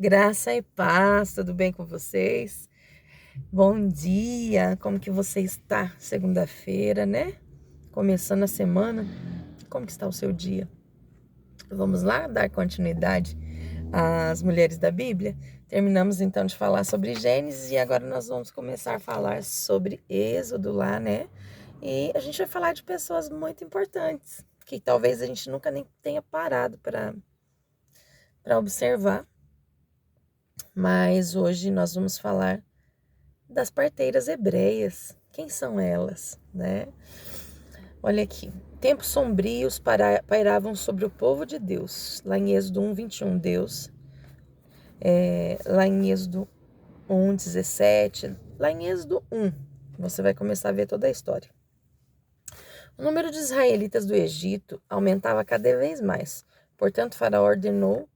Graça e paz, tudo bem com vocês? Bom dia, como que você está? Segunda-feira, né? Começando a semana, como que está o seu dia? Vamos lá dar continuidade às mulheres da Bíblia? Terminamos então de falar sobre Gênesis e agora nós vamos começar a falar sobre Êxodo lá, né? E a gente vai falar de pessoas muito importantes, que talvez a gente nunca nem tenha parado para observar. Mas hoje nós vamos falar das parteiras hebreias. Quem são elas, né? Olha aqui. Tempos sombrios pairavam sobre o povo de Deus. Lá em Êxodo 1:21, Deus. Lá em Êxodo 1:17. Lá em Êxodo 1, você vai começar a ver toda a história. O número de israelitas do Egito aumentava cada vez mais. Portanto, Faraó ordenou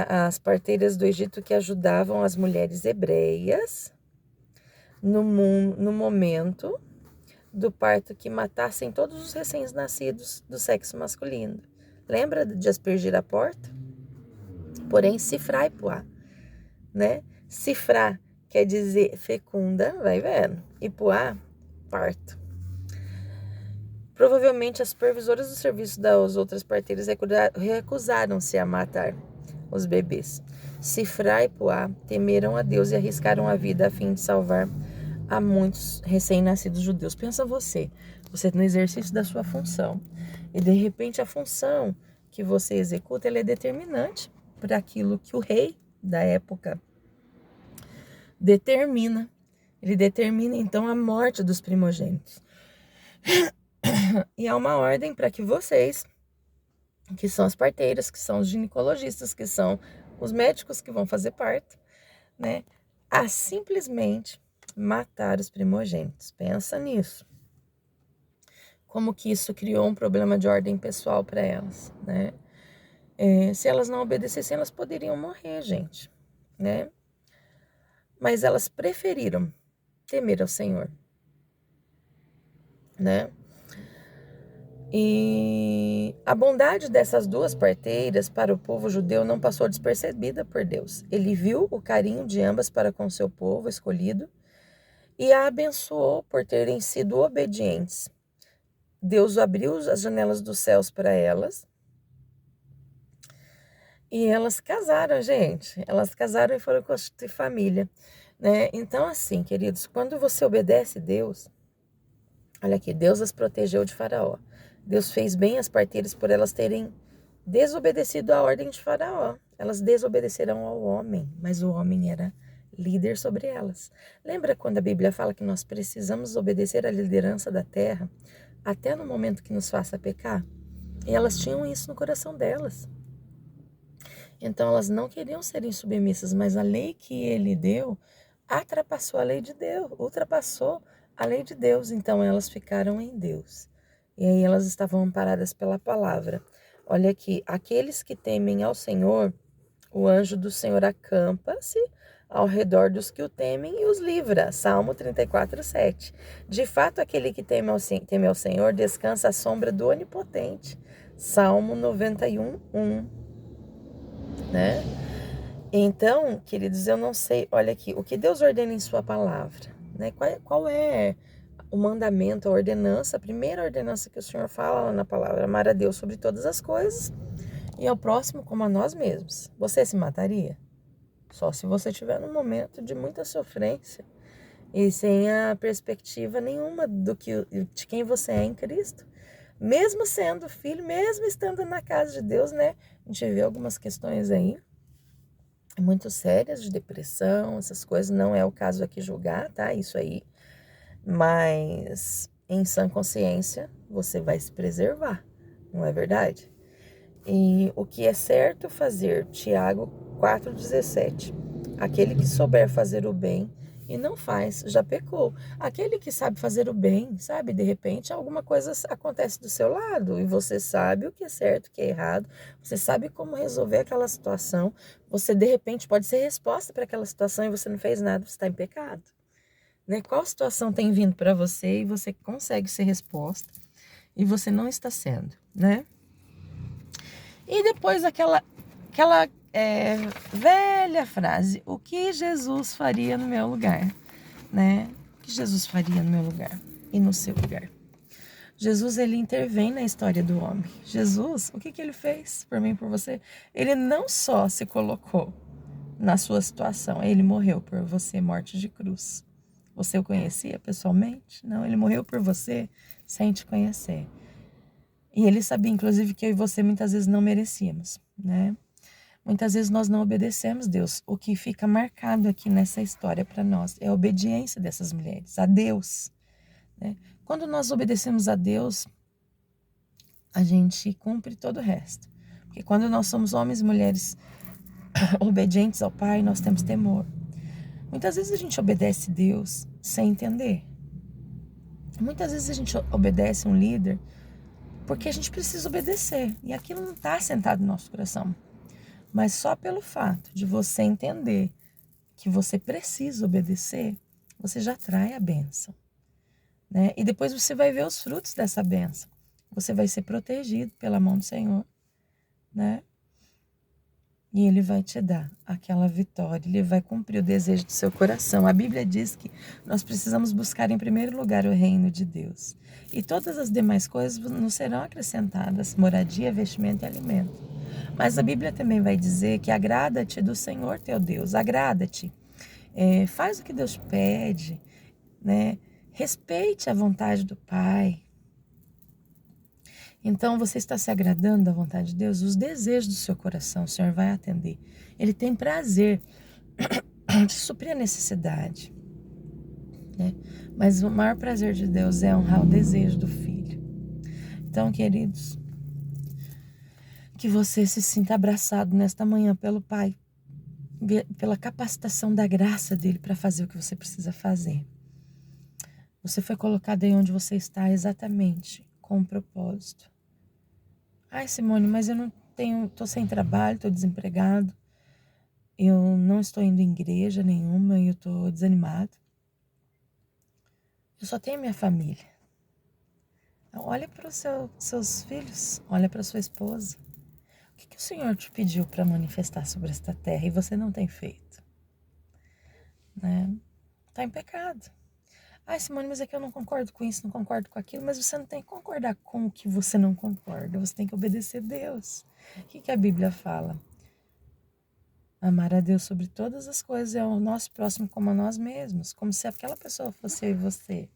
as parteiras do Egito que ajudavam as mulheres hebreias no momento do parto que matassem todos os recém-nascidos do sexo masculino. Lembra de aspergir a porta? Porém, cifrar e puá, né? Cifrar quer dizer fecunda, vai vendo, e puá, parto. Provavelmente as supervisoras do serviço das outras parteiras recusaram-se a matar os bebês. Cifrar e puá temeram a Deus e arriscaram a vida a fim de salvar a muitos recém-nascidos judeus. Pensa você no exercício da sua função e de repente a função que você executa ela é determinante para aquilo que o rei da época determina. Ele determina então a morte dos primogênitos. E há uma ordem para que vocês, que são as parteiras, que são os ginecologistas, que são os médicos que vão fazer parto, né, a simplesmente matar os primogênitos. Pensa nisso. Como que isso criou um problema de ordem pessoal para elas, né? Se elas não obedecessem, elas poderiam morrer, gente, né? Mas elas preferiram temer ao Senhor, né? E a bondade dessas duas parteiras para o povo judeu não passou despercebida por Deus. Ele viu o carinho de ambas para com seu povo escolhido e a abençoou por terem sido obedientes. Deus abriu as janelas dos céus para elas e elas casaram, gente. Elas casaram e foram constituir família, né? Então, assim, queridos, quando você obedece a Deus, olha aqui, Deus as protegeu de Faraó. Deus fez bem as parteiras por elas terem desobedecido à ordem de Faraó. Elas desobedeceram ao homem, mas o homem era líder sobre elas. Lembra quando a Bíblia fala que nós precisamos obedecer à liderança da terra, até no momento que nos faça pecar? E elas tinham isso no coração delas. Então elas não queriam serem submissas, mas a lei que ele deu ultrapassou a lei de Deus, ultrapassou a lei de Deus. Então elas ficaram em Deus. E aí elas estavam amparadas pela palavra. Olha aqui, aqueles que temem ao Senhor, o anjo do Senhor acampa-se ao redor dos que o temem e os livra. Salmo 34:7. De fato, aquele que teme ao Senhor descansa à sombra do Onipotente. Salmo 91:1. Né? Então, queridos, eu não sei, olha aqui, o que Deus ordena em sua palavra, né? Qual é o mandamento, a ordenança, a primeira ordenança que o Senhor fala lá na palavra? Amar a Deus sobre todas as coisas e ao próximo como a nós mesmos. Você se mataria? Só se você estiver num momento de muita sofrência e sem a perspectiva nenhuma de quem você é em Cristo. Mesmo sendo filho, mesmo estando na casa de Deus, né? A gente vê algumas questões aí muito sérias de depressão, essas coisas. Não é o caso aqui julgar, tá? Isso aí. Mas em sã consciência, você vai se preservar, não é verdade? E o que é certo fazer, Tiago 4,17. Aquele que souber fazer o bem e não faz, já pecou. Aquele que sabe fazer o bem, sabe? De repente alguma coisa acontece do seu lado e você sabe o que é certo, o que é errado. Você sabe como resolver aquela situação. Você, de repente, pode ser resposta para aquela situação e você não fez nada, você está em pecado. Né? Qual situação tem vindo para você e você consegue ser resposta e você não está sendo, né? E depois aquela velha frase, o que Jesus faria no meu lugar, né? O que Jesus faria no meu lugar e no seu lugar? Jesus, ele intervém na história do homem. Jesus, o que ele fez por mim e por você? Ele não só se colocou na sua situação, ele morreu por você, morte de cruz. Você o conhecia pessoalmente? Não, ele morreu por você sem te conhecer. E ele sabia, inclusive, que eu e você muitas vezes não merecíamos, né? Muitas vezes nós não obedecemos Deus. O que fica marcado aqui nessa história para nós é a obediência dessas mulheres, a Deus, né? Quando nós obedecemos a Deus, a gente cumpre todo o resto. Porque quando nós somos homens e mulheres obedientes ao Pai, nós temos temor. Muitas vezes a gente obedece Deus sem entender. Muitas vezes a gente obedece um líder porque a gente precisa obedecer. E aquilo não está sentado no nosso coração. Mas só pelo fato de você entender que você precisa obedecer, você já atrai a bênção, né? E depois você vai ver os frutos dessa bênção. Você vai ser protegido pela mão do Senhor, né? E Ele vai te dar aquela vitória, Ele vai cumprir o desejo do seu coração. A Bíblia diz que nós precisamos buscar em primeiro lugar o reino de Deus. E todas as demais coisas nos serão acrescentadas, moradia, vestimento e alimento. Mas a Bíblia também vai dizer que agrada-te do Senhor teu Deus, agrada-te. Faz o que Deus pede, né? Respeite a vontade do Pai. Então, você está se agradando da vontade de Deus? Os desejos do seu coração, o Senhor vai atender. Ele tem prazer de suprir a necessidade, né? Mas o maior prazer de Deus é honrar o desejo do Filho. Então, queridos, que você se sinta abraçado nesta manhã pelo Pai, pela capacitação da graça dele para fazer o que você precisa fazer. Você foi colocado aí onde você está exatamente com um propósito. Ai, Simone, mas eu não tenho, tô sem trabalho, tô desempregado. Eu não estou indo em igreja nenhuma e eu tô desanimado. Eu só tenho minha família. Então, olha para os seus filhos, olha para sua esposa. O que o Senhor te pediu para manifestar sobre esta terra e você não tem feito? Né? Tá em pecado. Ai, Simone, mas é que eu não concordo com isso, não concordo com aquilo. Mas você não tem que concordar com o que você não concorda. Você tem que obedecer a Deus. O que a Bíblia fala? Amar a Deus sobre todas as coisas é o nosso próximo como a nós mesmos. Como se aquela pessoa fosse eu e você.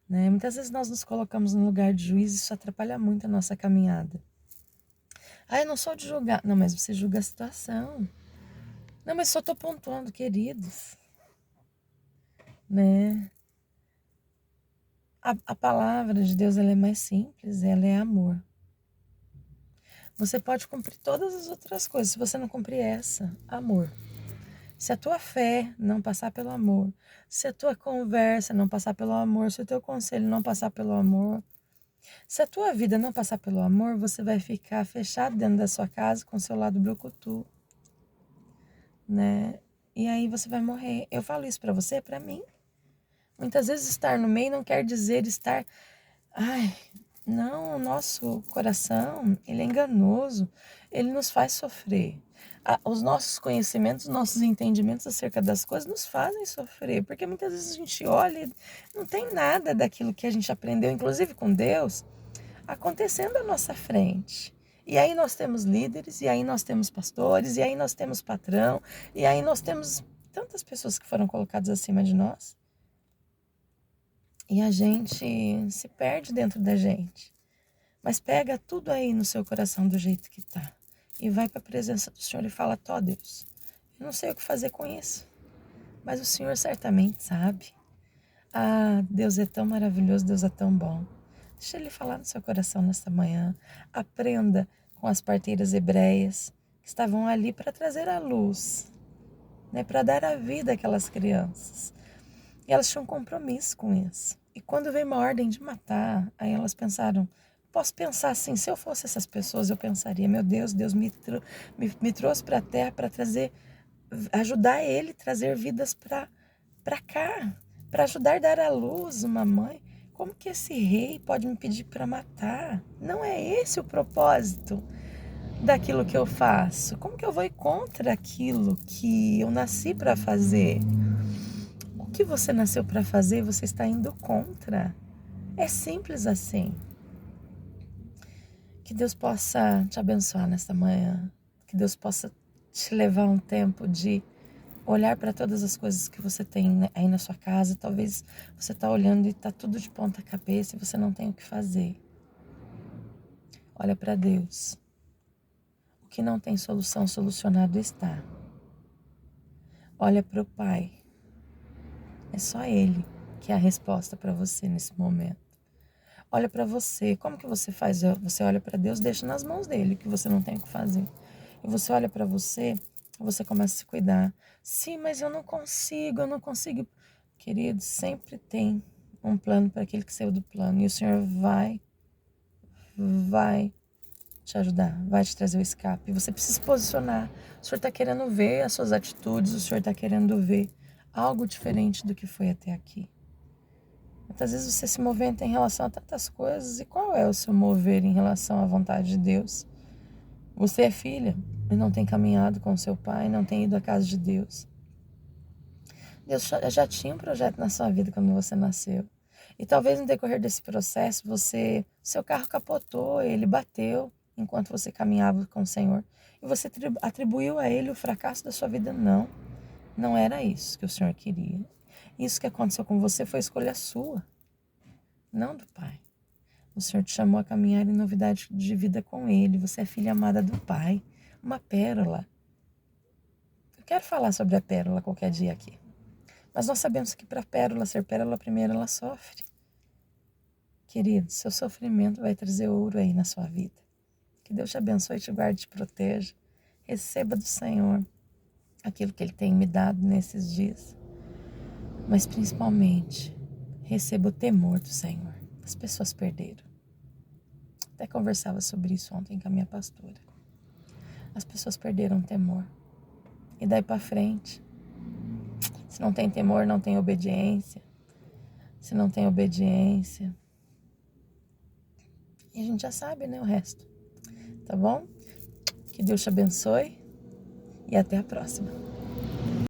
Né? Muitas vezes nós nos colocamos num lugar de juízo e isso atrapalha muito a nossa caminhada. Ah, eu não sou de julgar. Não, mas você julga a situação. Não, mas só estou pontuando, queridos. Né? A palavra de Deus ela é mais simples, ela é amor. Você pode cumprir todas as outras coisas, se você não cumprir essa, amor. Se a tua fé não passar pelo amor, se a tua conversa não passar pelo amor, se o teu conselho não passar pelo amor, se a tua vida não passar pelo amor, você vai ficar fechado dentro da sua casa com o seu lado brucutu, né? E aí você vai morrer. Eu falo isso pra você, pra mim. Muitas vezes estar no meio não quer dizer estar... Ai, não, o nosso coração, ele é enganoso, ele nos faz sofrer. Os nossos conhecimentos, nossos entendimentos acerca das coisas nos fazem sofrer, porque muitas vezes a gente olha e não tem nada daquilo que a gente aprendeu, inclusive com Deus, acontecendo à nossa frente. E aí nós temos líderes, e aí nós temos pastores, e aí nós temos patrão, e aí nós temos tantas pessoas que foram colocadas acima de nós. E a gente se perde dentro da gente. Mas pega tudo aí no seu coração do jeito que tá. E vai para a presença do Senhor e fala, ó Deus, eu não sei o que fazer com isso. Mas o Senhor certamente sabe. Ah, Deus é tão maravilhoso, Deus é tão bom. Deixa Ele falar no seu coração nesta manhã. Aprenda com as parteiras hebreias que estavam ali para trazer a luz, né, para dar a vida àquelas crianças. E elas tinham um compromisso com isso. E quando veio uma ordem de matar, aí elas pensaram, posso pensar assim, se eu fosse essas pessoas, eu pensaria, meu Deus, Deus me trouxe para a terra para trazer, ajudar Ele, trazer vidas para cá, para ajudar a dar à luz uma mãe. Como que esse rei pode me pedir para matar? Não é esse o propósito. daquilo que eu faço? Como que eu vou ir contra aquilo que eu nasci para fazer? O que você nasceu para fazer, você está indo contra. É simples assim. Que Deus possa te abençoar nesta manhã. Que Deus possa te levar um tempo de olhar para todas as coisas que você tem aí na sua casa. Talvez você está olhando e está tudo de ponta cabeça e você não tem o que fazer. Olha para Deus. O que não tem solução, solucionado está. Olha para o Pai. É só Ele que é a resposta para você nesse momento. Olha para você. Como que você faz? Você olha para Deus, deixa nas mãos dele, que você não tem o que fazer. E você olha para você, você começa a se cuidar. Sim, mas eu não consigo. Querido, sempre tem um plano para aquele que saiu do plano. E o Senhor vai te ajudar, vai te trazer o escape. Você precisa se posicionar. O Senhor está querendo ver as suas atitudes, o Senhor está querendo ver algo diferente do que foi até aqui. Muitas vezes você se movimenta em relação a tantas coisas. E qual é o seu mover em relação à vontade de Deus? Você é filha e não tem caminhado com seu pai, não tem ido à casa de Deus. Deus já tinha um projeto na sua vida quando você nasceu. E talvez no decorrer desse processo, seu carro capotou, ele bateu enquanto você caminhava com o Senhor. E você atribuiu a ele o fracasso da sua vida. Não, não era isso que o Senhor queria. Isso que aconteceu com você foi escolha sua, não do Pai. O Senhor te chamou a caminhar em novidade de vida com Ele. Você é filha amada do Pai, uma pérola. Eu quero falar sobre a pérola qualquer dia aqui. Mas nós sabemos que para a pérola ser pérola, primeiro ela sofre. Querido, seu sofrimento vai trazer ouro aí na sua vida. Que Deus te abençoe, te guarde, te proteja. Receba do Senhor aquilo que Ele tem me dado nesses dias. Mas principalmente, receba o temor do Senhor. As pessoas perderam. Até conversava sobre isso ontem com a minha pastora. As pessoas perderam o temor. E daí para frente, se não tem temor, não tem obediência. Se não tem obediência, e a gente já sabe, né, o resto. Tá bom? Que Deus te abençoe e até a próxima.